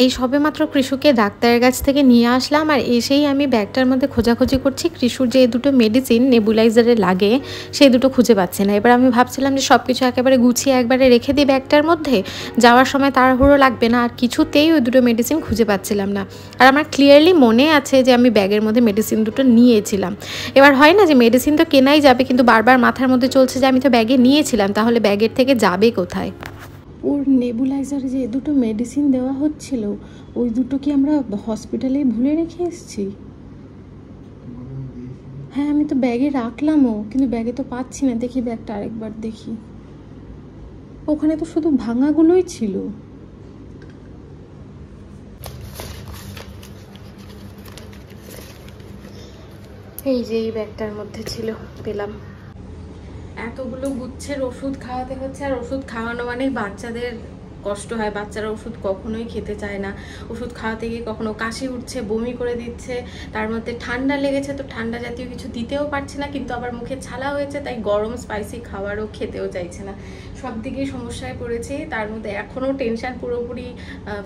এই সবেমাত্র কৃষুকে ডাক্তারের কাছ থেকে নিয়ে আসলাম, আর এসেই আমি ব্যাগটার মধ্যে খোঁজাখুঁজি করছি কৃষুর যে দুটো মেডিসিন নেবুলাইজারে লাগে সেই দুটো খুঁজে পাচ্ছি না। এবার আমি ভাবছিলাম যে সব কিছু একেবারে গুছিয়ে একবারে রেখে দিই ব্যাগটার মধ্যে, যাওয়ার সময় তাড়াহুড়ো লাগবে না, আর কিছুতেই ওই দুটো মেডিসিন খুঁজে পাচ্ছিলাম না। আর আমার ক্লিয়ারলি মনে আছে যে আমি ব্যাগের মধ্যে মেডিসিন দুটো নিয়েছিলাম। এবার হয় না যে মেডিসিন তো কেনাই যাবে, কিন্তু বারবার মাথার মধ্যে চলছে যে আমি তো ব্যাগে নিয়েছিলাম, তাহলে ব্যাগের থেকে যাবে কোথায়। ওর নেবুলাইজারে যে দুটো মেডিসিন দেওয়া হচ্ছিল ওই দুটো কি আমরা হসপিটালে ভুলে রেখে এসেছি? হ্যাঁ, আমি তো ব্যাগে রাখলামও, কিন্তু ব্যাগে তো পাচ্ছি না। দেখি ব্যাগটা আরেকবার দেখি, ওখানে তো শুধু ভাঙাগুলোই ছিল। এই যে এই ব্যাগটার মধ্যে ছিল, পেলাম। এতগুলো গুচ্ছের ওষুধ খাওয়াতে হচ্ছে, আর ওষুধ খাওয়ানো মানেই বাচ্চাদের কষ্ট হয়। বাচ্চারা ওষুধ কখনোই খেতে চায় না। ওষুধ খাওয়াতে গিয়ে কখনো কাশি উঠছে, বমি করে দিচ্ছে, তার মধ্যে ঠান্ডা লেগেছে, তো ঠান্ডা জাতীয় কিছু দিতেও পারছি না, কিন্তু আবার মুখে ছালা হয়েছে, তাই গরম স্পাইসি খাবারও খেতেও চাইছে না। সব দিকেই সমস্যায় পড়েছি। তার মধ্যে এখনও টেনশন পুরোপুরি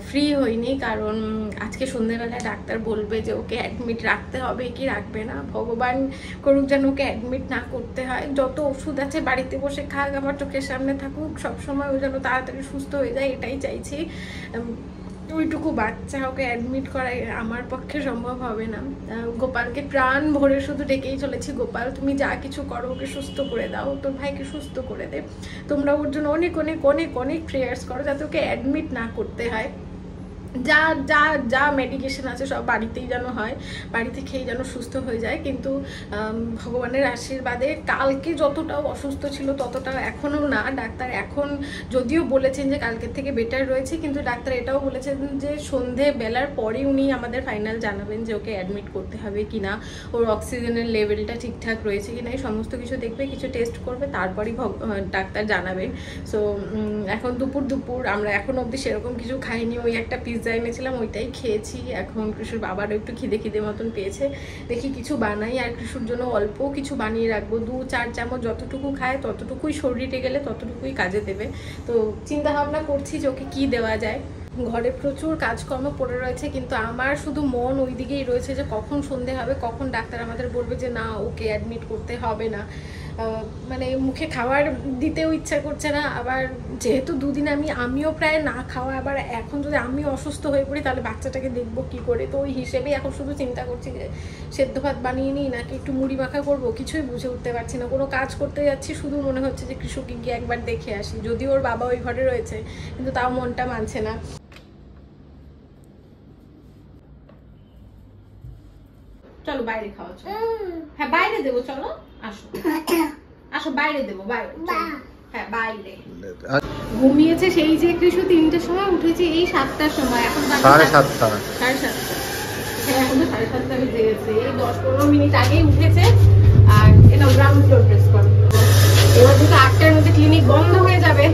ফ্রি হয়নি, কারণ আজকে সন্ধ্যেবেলায় ডাক্তার বলবে যে ওকে অ্যাডমিট রাখতে হবে কি রাখবে না। ভগবান করুক যেন ওকে অ্যাডমিট না করতে হয়। যত ওষুধ আছে বাড়িতে বসে খাক, আমার চোখের সামনে থাকুক, সবসময় ও যেন তাড়াতাড়ি সুস্থ হয়ে যায়, এটাই চাইছি। ওইটুকু বাচ্চা ওকে অ্যাডমিট করাই আমার পক্ষে সম্ভব হবে না। গোপালকে প্রাণ ভরে শুধু ডেকেই চলেছি, গোপাল তুমি যা কিছু করো ওকে সুস্থ করে দাও, তোর ভাইকে সুস্থ করে দে। তোমরা ওর জন্য অনেক অনেক অনেক অনেক প্রেয়ার্স করো যাতে ওকে অ্যাডমিট না করতে হয়। যা যা যা মেডিকেশন আছে সব বাড়িতেই যেন হয়, বাড়িতে খেয়ে যেন সুস্থ হয়ে যায়। কিন্তু ভগবানের আশীর্বাদে কালকে যতটাও অসুস্থ ছিল ততটাও এখনও না। ডাক্তার এখন যদিও বলেছেন যে কালকের থেকে বেটার রয়েছে, কিন্তু ডাক্তার এটাও বলেছেন যে সন্ধে বেলার পরে উনি আমাদের ফাইনাল জানাবেন যে ওকে অ্যাডমিট করতে হবে কি না, ওর অক্সিজেনের লেভেলটা ঠিকঠাক রয়েছে কি না, এই সমস্ত কিছু দেখবে, কিছু টেস্ট করবে, তারপরেই ডাক্তার জানাবেন। সো এখন দুপুর আমরা এখন অবধি সেরকম কিছু খাইনি। ওই একটা পিৎজা এনেছিলাম, ওইটাই খেয়েছি। এখন কৃষুর বাবারও একটু খিদে মতন পেয়েছে, দেখি কিছু বানাই, আর কৃষুর জন্য অল্প কিছু বানিয়ে রাখবো। 2-4 চামচ যতটুকু খায় ততটুকুই শরীরে গেলে ততটুকুই কাজে দেবে। তো চিন্তা ভাবনা করছি যে ওকে কী দেওয়া যায়। ঘরে প্রচুর কাজকর্ম পড়ে রয়েছে, কিন্তু আমার শুধু মন ওই দিকেই রয়েছে যে কখন সন্ধে হবে, কখন ডাক্তার আমাদের বলবে যে না ওকে অ্যাডমিট করতে হবে না। মানে মুখে খাবার দিতেও ইচ্ছা করছে না। আবার যেহেতু দুদিন আমিও প্রায় না খাওয়া, আবার এখন যদি আমি অসুস্থ হয়ে পড়ি তাহলে বাচ্চাটাকে দেখবো কি করে। তো ওই হিসেবেই এখন শুধু চিন্তা করছি যে সেদ্ধ ভাত বানিয়ে নিই নাকি একটু মুড়ি মাখা করবো, কিছুই বুঝে উঠতে পারছি না। কোনো কাজ করতে যাচ্ছি শুধু মনে হচ্ছে যে কৃষককে গিয়ে একবার দেখে আসি, যদিও ওর বাবা ওই ঘরে রয়েছে, কিন্তু তাও মনটা মানছে না। চলো বাইরে খাওয়া, হ্যাঁ বাইরে দেবো, চলো আসো আসো বাইরে দেবো, বাইরে, হ্যাঁ বাইরে। ঘুমিয়েছে সেই যে কৃষু 3টের সময়, উঠেছি এই 7টার সময়, এখন 7:30 হ্যাঁ এখন তো 7:30 বেজে গেছে। এই 10-15 মিনিট আগেই উঠেছে। আর এটা গ্রাউন্ড ফ্লোর প্রেস করো। এবার যেহেতু 8টার মধ্যে ক্লিনিক বন্ধ হয়ে যাবে,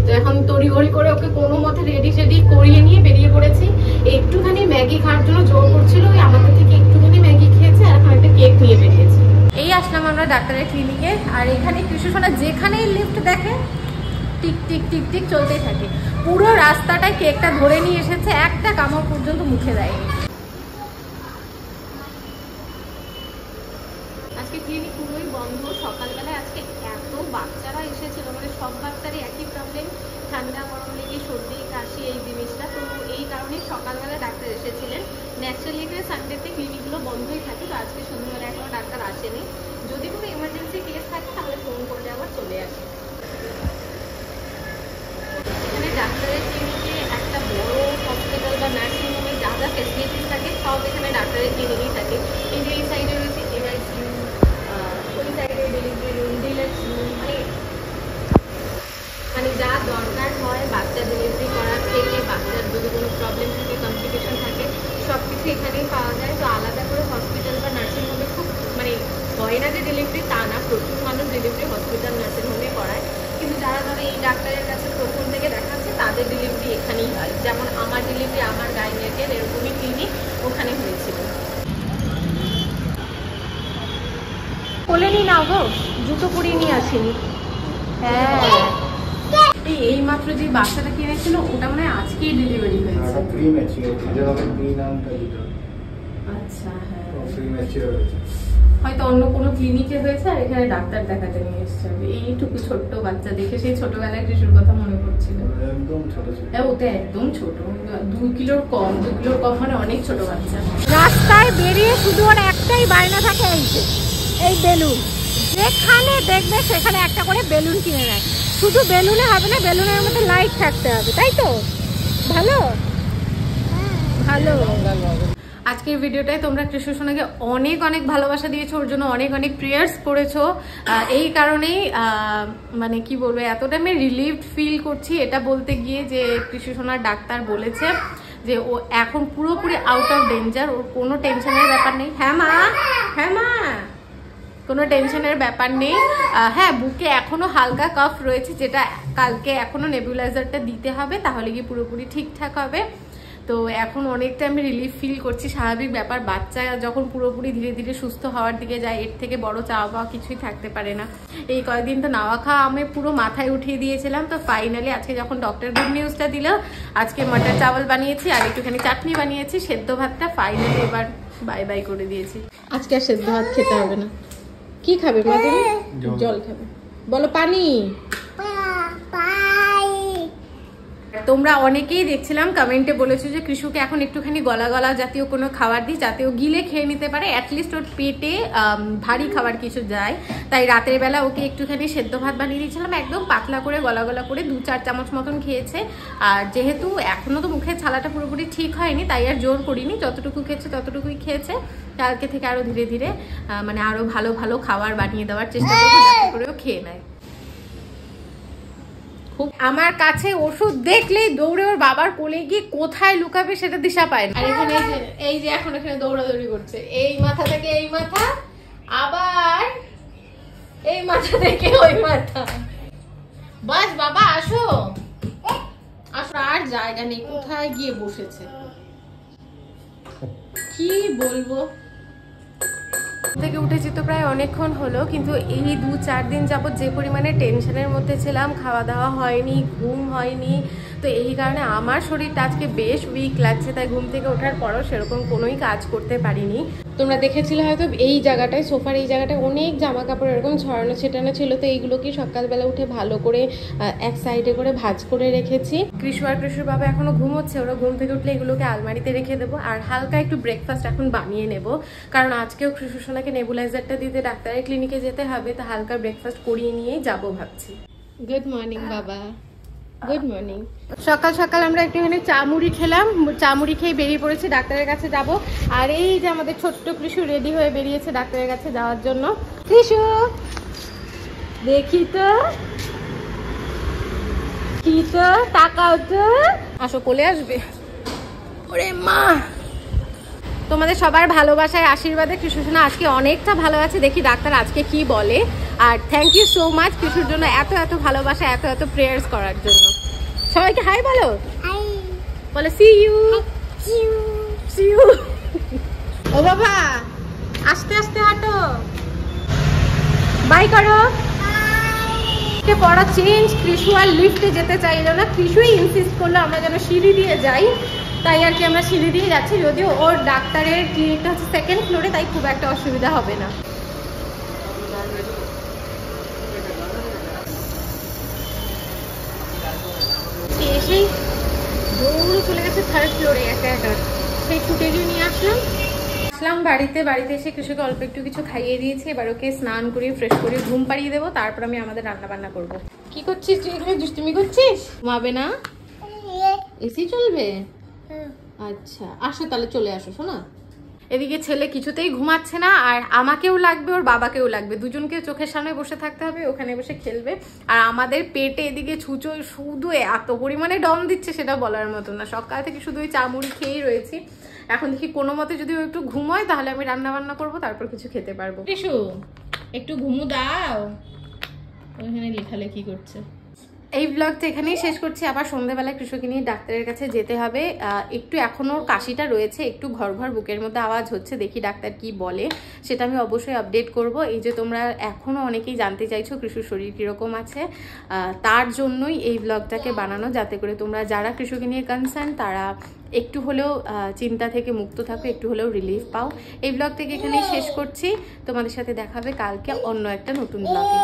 তো এখন তড়িঘড়ি করে ওকে কোনো মতে রেডি করিয়ে নিয়ে বেরিয়ে পড়েছি। একটুখানি ম্যাগি খাওয়ার জন্য জোর করছিল, ওই আমাদের থেকে একটুখানি ম্যাগি খেয়েছে, আর এখন একটা কেক নিয়ে বেরিয়েছি। এই আসলাম আমরা ডাক্তারের ক্লিনিকে, আর এখানে কৃষু সোনা যেখানেই লিফট দেখে টিক টিক টিক টিক চলতেই থাকে। পুরো রাস্তাটায় কেকটা ধরে নিয়ে এসেছে, একটা কামড় পর্যন্ত মুখে দেয়নি। আজকে ক্লিনিক পুরোই বন্ধ। সকালবেলায় আজকে এত বাচ্চারা এসেছিল, মানে সব বাচ্চারই একই প্রবলেম, ঠান্ডা গরম লেগে সর্দি কাশি এই জিনিসটা। তো এই কারণে সকালবেলা ডাক্তার এসেছিলেন। ন্যাচারালি সানডেতে ক্লিনিকগুলো বন্ধই থাকে, তো আজকে সন্ধ্যাবেলা এখনো ডাক্তার আসেনি। যদি কোনো এমার্জেন্সি কেস থাকে তাহলে ফোন করলে আবার চলে আসে। এখানে ডাক্তারের ক্লিনিকে একটা বড় হসপিটাল বা নার্সিং হোমে যা যা ফেসিলিটিস থাকে সব এখানে ডাক্তারের ক্লিনিকেই থাকে। এই যে এই সাইডে রয়েছে এমআইসিইউ, ওই সাইডে ডেলিভারি রুম, ডিলাক্স রুম, মানে যা দরকার হয় বাচ্চা ডেলিভারি করার থেকে, বাচ্চার যদি কোনো প্রবলেম থাকে, কমপ্লিকেশন থাকে, সব কিছু এখানেই পাওয়া যায়। তো আলাদা করে হসপিটাল বা নার্সিং হোমে খুব মানে হয় না যে ডেলিভারি, তা না, প্রচুর মানুষ ডেলিভারি হসপিটাল নার্সিং হোমে করায়। কিন্তু যারা ধরো এই ডাক্তারের কাছে প্রথম থেকে দেখাচ্ছে তাদের ডেলিভারি এখানেই হয়। যেমন আমার ডেলিভারি, আমার গাইনিকের এরকমই ক্লিনিক ওখানে হয়েছিল। কোলে নি নাও গো, জুতো পরিয়ে নিয়ে আসিনি। হ্যাঁ এই মাত্র যে বাচ্চাটা কিনেছিল ওটা মানে আজকেই ডেলিভারি হয়েছে। আচ্ছা হ্যাঁ, হয়তো অন্য কোনো ক্লিনিকে হয়েছে আর এখানে ডাক্তার দেখাতে নিয়ে এসছে। এইটুকু ছোট্ট বাচ্চা দেখে সেই ছোটবেলায় কৃষির কথা মনে পড়ছিল। হ্যাঁ ওটা একদম ছোট, 2 কিলোর কম মানে অনেক ছোট বাচ্চা। রাস্তায় বেরিয়ে শুধু ওর একটাই বায়না থাকে, এই বেলুন। যেখানে দেখবে সেখানে একটা করে বেলুন কিনে নেয়। শুধু বেলুনে হবে না, বেলুনের মধ্যে লাইট থাকতে হবে, তাই তো? ভালো ভালো। আজকের ভিডিওটায় তোমরা কৃষ্ণ সোনাকে অনেক অনেক ভালোবাসা দিয়েছো, ওর জন্য অনেক অনেক প্রেয়ার্স করেছো। এই কারণেই মানে কি বলবো, এতটা আমি রিলিভড ফিল করছি এটা বলতে গিয়ে যে কৃষ্ণ সোনার ডাক্তার বলেছে যে ও এখন পুরোপুরি আউট অফ ডেঞ্জার, ওর কোনো টেনশনের ব্যাপার নেই। হ্যাঁ মা, হ্যাঁ মা, কোনো টেনশনের ব্যাপার নেই। হ্যাঁ বুকে এখনো হালকা কফ রয়েছে, যেটা কালকে এখনো নেবুলাইজারটা দিতে হবে, তাহলে গিয়ে পুরোপুরি ঠিকঠাক হবে। তো এখন অনেকটা আমি রিলিফ ফিল করছি। স্বাভাবিক ব্যাপার, বাচ্চা যখন পুরোপুরি ধীরে ধীরে সুস্থ হওয়ার দিকে যায়, এর থেকে বড় চাওয়া পাওয়া কিছুই থাকতে পারে না। এই কয়েকদিন তো নাওয়া খাওয়া আমি পুরো মাথায় উঠিয়ে দিয়েছিলাম। তো ফাইনালি আজকে যখন ডক্টর গুড নিউজটা দিল, আজকে মটর চাওয়াল বানিয়েছি আর একটুখানি চাটনি বানিয়েছি, সেদ্ধ ভাতটা ফাইনালি এবার বাই বাই করে দিয়েছি। আজকে আর সেদ্ধ ভাত খেতে হবে না। কি খাবে মা? জল খাবে। বলো পানি। তোমরা অনেকেই দেখছিলাম কমেন্টে বলেছো যে কৃষুকে এখন একটুখানি গলা গলা জাতীয় কোনো খাবার দিই, যাতে ও গিলে খেয়ে নিতে পারে, অ্যাটলিস্ট ওর পেটে ভারী খাবার কিছু যায়। তাই রাতের বেলা ওকে একটুখানি সেদ্ধ ভাত বানিয়ে দিয়েছিলাম, একদম পাতলা করে গলা গলা করে 2-4 চামচ মতন খেয়েছে। আর যেহেতু এখনো তো মুখের ছালাটা পুরোপুরি ঠিক হয়নি, তাই আর জোর করিনি, যতটুকু খেয়েছে ততটুকুই খেয়েছে। কালকে থেকে আরো ধীরে ধীরে মানে আরো ভালো ভালো খাবার বানিয়ে দেওয়ার চেষ্টা করবো, যাতে করে ও খেয়ে নেয়। আমার কাছে ওষুধ দেখলেই দৌড়ে ওর বাবার কোলে গিয়ে কোথায় লুকাবে সেটা দিশা পায় না। আর এখানে এই যে এখন এখানে দৌড়াদৌড়ি করছে, এই মাথা থেকে এই মাথা, আবার এই মাথা থেকে ওই মাথা। বাস বাবা আসো আসো, আর জায়গা নেই, কোথায় গিয়ে বসেছে কি বলবো। থেকে উঠেছি তো প্রায় অনেকক্ষণ হলো, কিন্তু এই 2-4 দিন যাবত যে পরিমাণে টেনশনের মধ্যে ছিলাম, খাওয়া দাওয়া হয়নি, ঘুম হয়নি, তো এই কারণে আমার শরীরটা আজকে বেশ উইক লাগছে। তাই ঘুম থেকে ওঠার পরও সেরকম কোনোই কাজ করতে পারিনি। তোমরা দেখেছিলে হয়তো এই জায়গাটায়, সোফার এই জায়গাটায় অনেক জামা কাপড় এরকম ছড়ানো ছেটানো ছিল, তো এইগুলোকে সকালবেলা উঠে ভালো করে এক সাইডে করে ভাঁজ করে রেখেছি। কৃষু আর কৃষুর বাবা এখনো ঘুমোচ্ছে, ওরা ঘুম থেকে উঠলে এগুলোকে আলমারিতে রেখে দেবো। আর হালকা একটু ব্রেকফাস্ট এখন বানিয়ে নেব, কারণ আজকেও কৃষু সোনাকে নেবুলাইজারটা দিতে ডাক্তারের ক্লিনিকে যেতে হবে, তো হালকা ব্রেকফাস্ট করিয়ে নিয়েই যাবো ভাবছি। গুড মর্নিং বাবা, গুড মর্নিং। সকাল সকাল আমরা একটুখানি চা মুড়ি খেলাম, চা মুড়ি খেয়ে বেরিয়ে পড়েছি, ডাক্তারের কাছে যাব। আর এই যে আমাদের ছোট্ট কৃষু রেডি হয়ে বেরিয়েছে ডাক্তারের কাছে যাওয়ার জন্য। কৃষু দেখি তো, কি তো তাকাও তো, আসো কোলে আসবে। ওরে মা, তোমাদের সবার ভালোবাসায় আশীর্বাদে কৃষু সোনা আজকে অনেকটা ভালো আছে। দেখি ডাক্তার আজকে কি বলে। আর থ্যাংক ইউ সো মাচ কৃষুর জন্য এত এত ভালোবাসা, এত এত প্রেয়ার্স করার জন্য। সবাইকে হাই বলো, বলো সি ইউ, সি ইউ। ও বাবা আস্তে আস্তে হাঁটো, বাই করো। পড়া চেঞ্জ, কৃষু আর লিফটে যেতে চাইলো না, কৃষুই ইনসিস্ট করলো আমরা যেন সিঁড়ি দিয়ে যাই, তাই আর কি আমরা সিঁড়ি দিয়ে যাচ্ছি। যদিও ওর ডাক্তারের ক্লিনিকটা হচ্ছে 2nd ফ্লোরে, তাই খুব একটা অসুবিধা হবে না। এসেই দৌড়ে চলে গেছে 3rd ফ্লোরে একা একা, সেই ফুটেজও নিয়ে আসলাম বাড়িতে এসে কৃষকে অল্প একটু কিছু খাইয়ে দিয়েছি। এবার ওকে স্নান করিয়ে ফ্রেশ করে ঘুম পাড়িয়ে দেবো, তারপর আমি আমাদের রান্না বান্না করবো। কি করছিস তুই এখানে, দুষ্টুমি করছিস? ঘুমাবে না? এসি চলবে? আচ্ছা আসো তাহলে, চলে আসো শোনা। এদিকে ছেলে কিছুতেই ঘুমাচ্ছে না, আর আমাকেও লাগবে ওর বাবাকেও লাগবে, দুজনকে চোখের সামনে বসে থাকতে হবে, ওখানে বসে খেলবে। আর আমাদের পেটে এদিকে ছুঁচো শুধু এত পরিমাণে দম দিচ্ছে সেটা বলার মতো না। সকাল থেকে শুধু ওই চামড়ি খেয়েই রয়েছি। এখন দেখি কোনো মতে যদি ও একটু ঘুমোয় তাহলে আমি রান্না বান্না করবো, তারপর কিছু খেতে পারবো। কৃষু একটু ঘুমু দাও, ওইখানে লেখালেখি করছে। এই ব্লগটা এখানেই শেষ করছি। আবার সন্ধ্যাবেলায় কৃষককে নিয়ে ডাক্তারের কাছে যেতে হবে। একটু এখনো কাশিটা রয়েছে, একটু ঘর ঘর বুকের মধ্যে আওয়াজ হচ্ছে, দেখি ডাক্তার কি বলে, সেটা আমি অবশ্যই আপডেট করব। এই যে তোমরা এখনো অনেকেই জানতে চাইছো কৃষুর শরীর কিরকম আছে, তার জন্যই এই ব্লগটাকে বানানো, যাতে করে তোমরা যারা কৃষককে নিয়ে কনসার্ন তারা একটু হলেও চিন্তা থেকে মুক্ত থাকো, একটু হলেও রিলিফ পাও। এই ব্লগ থেকে এখানেই শেষ করছি। তোমাদের সাথে দেখা হবে কালকে অন্য একটা নতুন ব্লগে।